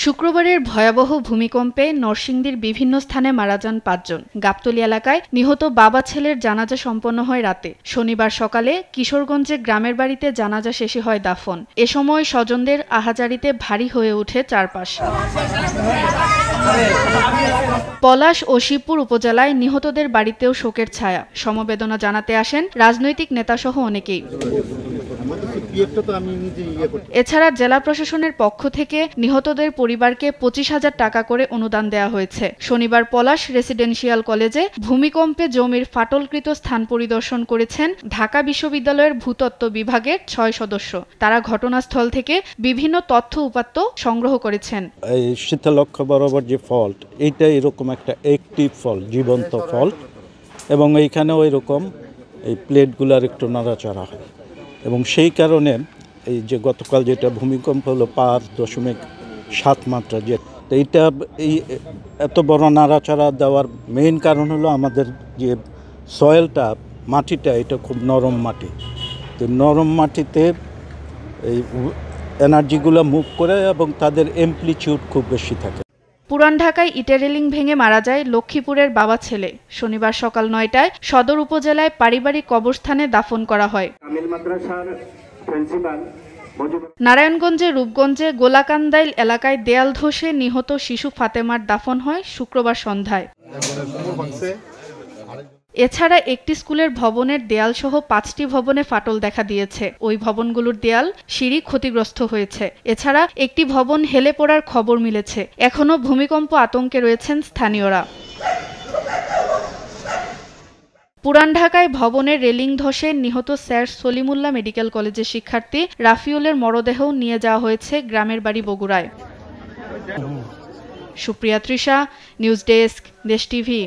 শুক্রবারের ভয়াবহ ভূমিকম্পে নরসিংদীর বিভিন্ন স্থানে মারা যান ৫ জন। গাবতলী এলাকায় নিহত বাবা ছেলের জানাজা সম্পন্ন হয় রাতে। শনিবার সকালে কিশোরগঞ্জে গ্রামের বাড়িতে জানাজা শেষে হয় দাফন। এ সময় স্বজনদের আহাজারিতে ভারী হয়ে ওঠে চারপাশ। পলাশ ও শিবপুর উপজেলায় নিহতদের বাড়িতেও শোকের ছায়া। সমবেদনা জানাতে আসেন রাজনৈতিক নেতাসহ অনেকেই। এছাড়া জেলা প্রশাসনের পক্ষ থেকে নিহতদের পরিবারকে ২৫,০০০ টাকা করে অনুদান দেওয়া হয়েছে। শনিবার পলাশ রেসিডেন্সিয়াল কলেজে ভূমিকম্পে জমির ফাটলকৃত স্থান পরিদর্শন করেছেন ঢাকা বিশ্ববিদ্যালয়ের ভূতত্ত্ব বিভাগের ৬ সদস্য। তারা ঘটনাস্থল থেকে বিভিন্ন তথ্য উপাত্ত সংগ্রহ করেছেন। এই শীতলক্ষ্য বরাবর যে ফল্ট, এইটা এরকম একটা অ্যাক্টিভ ফল্ট, জীবন্ত ফল্ট, এবং এইখানেও এরকম এই প্লেটগুলোর একটু নাড়াচাড়া হয়, এবং সেই কারণে এই যে গতকাল যেটা ভূমিকম্প হলো ৫.৭ মাত্রা, যে এইটা এই এত বড় নাড়াচাড়া দেওয়ার মেইন কারণ হলো আমাদের যে সয়েলটা, মাটিটা, এটা খুব নরম মাটি। তো নরম মাটিতে এই এনার্জিগুলো মুভ করে এবং তাদের অ্যামপ্লিটিউড খুব বেশি থাকে। পুরান ঢাকায় ইটের রেলিং ভেঙে মারা যায় লক্ষ্মীপুরের বাবা ছেলে। শনিবার সকাল ৯টায় সদর উপজেলায় পারিবারিক কবরস্থানে দাফন করা হয়। নারায়ণগঞ্জের রূপগঞ্জে গোলাকান্দাইল এলাকায় দেয়াল ধসে নিহত শিশু ফাতেমার দাফন হয় শুক্রবার সন্ধ্যায়। এছাড়া একটি স্কুলের ভবনের দেয়ালসহ ৫টি ভবনে ফাটল দেখা দিয়েছে। ওই ভবনগুলোর দেয়াল, সিঁড়ি ক্ষতিগ্রস্ত হয়েছে। এছাড়া একটি ভবন হেলে পড়ার খবর মিলেছে। এখনও ভূমিকম্প আতঙ্কে রয়েছেন স্থানীয়রা। পুরান ঢাকায় ভবনের রেলিং ধসে নিহত স্যার সলিমুল্লাহ মেডিকেল কলেজের শিক্ষার্থী রাফিউলের মরদেহ নিয়ে যাওয়া হয়েছে গ্রামের বাড়ি বগুড়ায়। সুপ্রিয়া তৃষা, নিউজ ডেস্ক, দেশ টিভি।